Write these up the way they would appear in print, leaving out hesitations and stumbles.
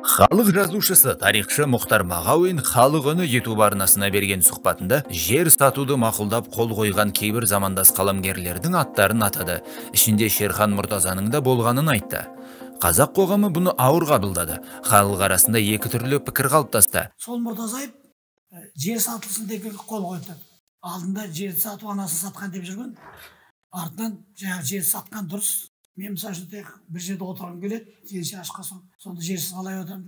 Халық жазушысы, тарихшы Мұхтар Мағауин халық үні YouTube арнасына берген сұхбатында жер сатуды мақұлдап қол қойған кейбір замандас қаламгерлердің аттарын атады. Ішінде Шерхан Мұртазаның да болғанын айтты. Қазақ қоғамы бұны ауыр қабылдады. Халық арасында екі түрлі пікір қалыптасты. Сол Мұртазаев жер сатылсын деп қол қойды. Алдында жер сату анасын сатқан деп жүрген. Артынан жаңағы жер сатқан дұрыс. Мен мысалы үшін бір жерде отырғым келеді, жер ашқан соң, сонда жерсіз қалай отырмын.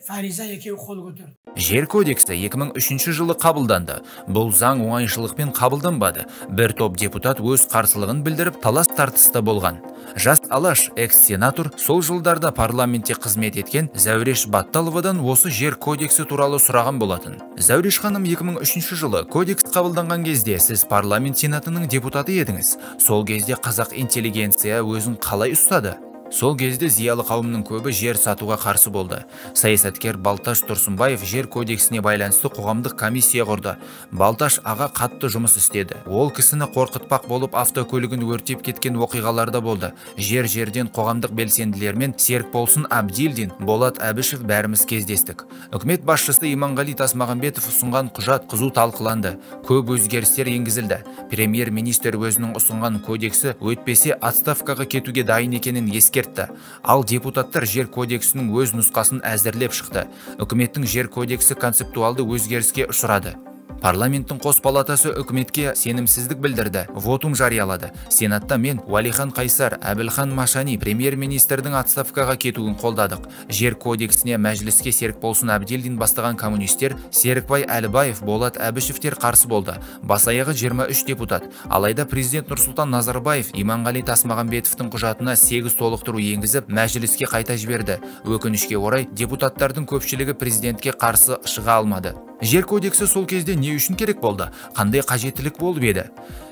Фариза екеуі қол көтерді. Жер кодексі 2003 жылы қабылданды. Бұл заң оңайшылықпен қабылданбады. Бір топ депутат өз қарсылығын білдіріп, талас тартыста болған. Жас Алаш экс-сенатор сол жылдарда парламентте қызмет еткен Зәуреш Батталовадан осы жер кодексі туралы сұраған болатын. Зәуреш ханым 2003 жылы кодекс қабылданған кезде сіз парламент сенатының депутаты едіңіз. Сол кезде қазақ интеллигенция өзін қалай ұстады? Сол кезде зиялы қауымның көбі жер сатуға қарсы болды. Саясаткер Балташ Тұрсынбаев жер кодексіне байланысты қоғамдық комиссия құрды. Балташ аға қатты жұмыс істеді. Ол кісіні қорқытпақ болып автокөлігін өртеп кеткен оқиғаларда болды. Жерден қоғамдық белсенділермен Серікболсын Абдилдин, Болат Әбішев бәріміз кездестік. Үкімет басшысы Иманғали Тасмағамбетов ұсынған құжат қызу талқыланды. Көп өзгерістер енгізілді. Премьер-министр өзінің ұсынған кодексі өтпесе отставкаға кетуге дайын екенін ескертті. Ал депутаттар жер кодексінің өз нұсқасын әзірлеп шықты. Үкіметтің жер кодексі концептуалды өзгеріске ұшырады. Парламенттің қос палатасы үкіметке сенімсіздік білдірді, вотум жариялады. Сенатта мен Уәлихан Қайсар, Әбілхан Машани премьер-министрдің отставкаға кетуін қолдадық. Жер кодексіне мәжіліске Серікболсын Абдилдин бастаған коммунистер, Серікбай Әлібаев, Болат Әбішевтер қарсы болды. Басаяғы 23 депутат. Алайда президент Нұрсұлтан Назарбаев Иманғали Тасмағамбетовтің құжатына 8 толықтыру енгізіп, мәжіліске қайта жіберді. Өкінішке орай, депутаттардың көпшілігі президентке қарсы шыға алмады. Жер кодексі сол кезде не үшін керек болды? Қандай қажеттілік болып еді?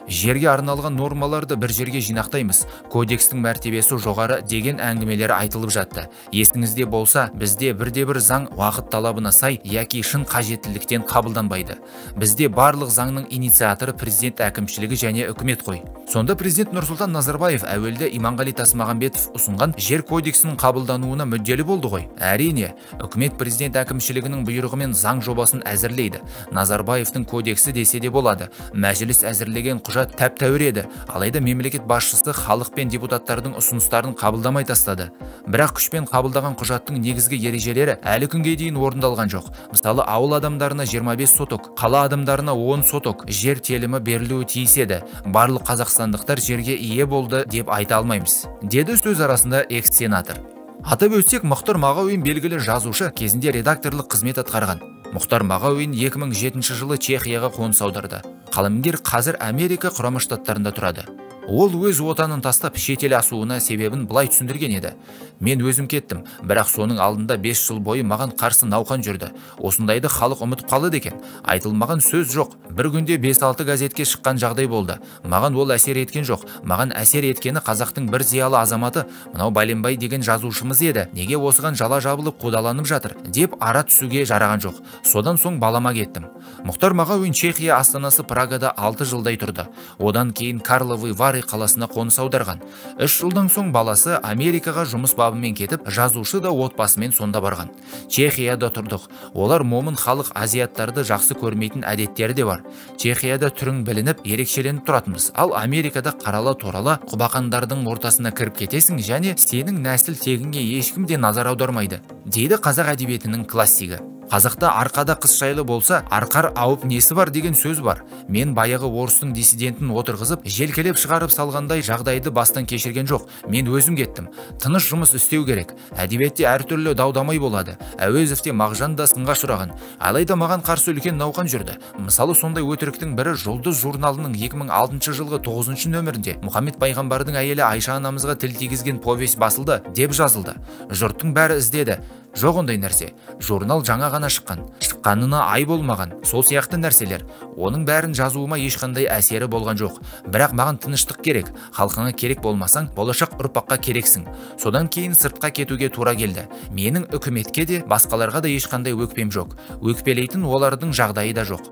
Жерге арналған нормаларды бір жерге жинақтаймыз. Кодекстің мәртебесі жоғары деген әңгімелер айтылып жатты. Есіңізде болса, бізде бірде-бір заң уақыт талабына сай яки шын қажеттіліктен қабылданбайды. Бізде барлық заңның инициаторы президент әкімшілігі және үкімет қой. Сонда президент Нұрсұлтан Назарбаев әуелде Иманғали Тасмағамбетов ұсынған жер кодексінің қабылдануына мүдделі болды ғой. Әрине, үкімет президент әкімшілігінің бұйрығымен заң жобасын әзірлейді. Назарбаевтың кодексі десе де болады. Мәжіліс әзірлеген құжат тәп-тәуір еді. Алайда мемлекет басшысы халық пен депутаттардың ұсыныстарын қабылдамай тастады. Бірақ күшпен қабылдаған құжаттың негізгі ережелері әлі күнге дейін орындалған жоқ. Мысалы, ауыл адамдарына 25 соток, қала адамдарына 10 соток жер телімі берілуі тиіс еді. Барлық қазақстандықтар жерге ие болды деп айта алмаймыз, деді сөз арасында экс-сенатор. Атап өтсек, Мұхтар Мағауин белгілі жазушы, кезінде редакторлық қызмет атқарған. Мұхтар Мағауин 2007 жылы Чехияға қоныс аударды. Қаламгер қазір Америка Құрама Штаттарында тұрады. Ол өз отанын тастап шетел асуына себебін былай түсіндірген еді. Мен өзім кеттім, бірақ соның алдында 5 жыл бойы маған қарсы науқан жүрді. Осындайды халық ұмытып қалды екен. Айтылмаған сөз жоқ. Бір күнде 5-6 газетке шыққан жағдай болды. Маған ол әсер еткен жоқ. Маған әсер еткені қазақтың бір зиялы азаматы, мынау Бәленбай деген жазушымыз еді. Неге осыған жала жабылып қудаланып жатыр деп ара түсуге жараған жоқ. Содан соң балама кеттім. Мұхтар Мағауин Чехия астанасы Прагада 6 жылдай тұрды. Одан кейін Карловы Вары қаласына қоныс аударған. 3 жылдан соң баласы Америкаға жұмыс бабымен кетіп, жазушы да отбасымен сонда барған. Чехияда тұрдық. Олар момын халық, азиаттарды жақсы көрмейтін әдеттері де бар. Чехияда түрің білініп, ерекшеленіп тұратынбыз. Ал Америкада қарала торала құбақандардың ортасына кіріп кетесің және сенің нәсіл тегіңе ешкім де назар аудармайды, дейді қазақ әдебиетінің классигі. Қазақта арқада қыс жайлы болса, арқар ауып несі бар деген сөз бар. Мен баяғы орыстың диссидентін отырғызып, желкелеп шығарып салғандай жағдайды бастан кешірген жоқ. Мен өзім кеттім. Тыныш жұмыс істеу керек. Әдебиетте әртүрлі дау-дамай болады. Әуезовте Мағжан да сынға ұшыраған. Алайда маған қарсы үлкен науқан жүрді. Мысалы, сондай өтіріктің бірі Жұлдыз журналының 2006 жылғы 9 нөмірінде Мұхаммед пайғамбардың әйелі Айша анамызға тіл тигізген повесть басылды деп жазылды. Жұрттың бәрі іздеді. Жоқ ондай нәрсе. Журнал жаңа ғана шыққан. Шыққанына ай болмаған. Сол сияқты нәрселер. Оның бәрін жазуыма ешқандай әсері болған жоқ. Бірақ маған тыныштық керек. Халқыңа керек болмасаң, болашақ ұрпаққа керексің. Содан кейін сыртқа кетуге тура келді. Менің үкіметке де, басқаларға да ешқандай өкпем жоқ. Өкпелейтін олардың жағдайы да жоқ.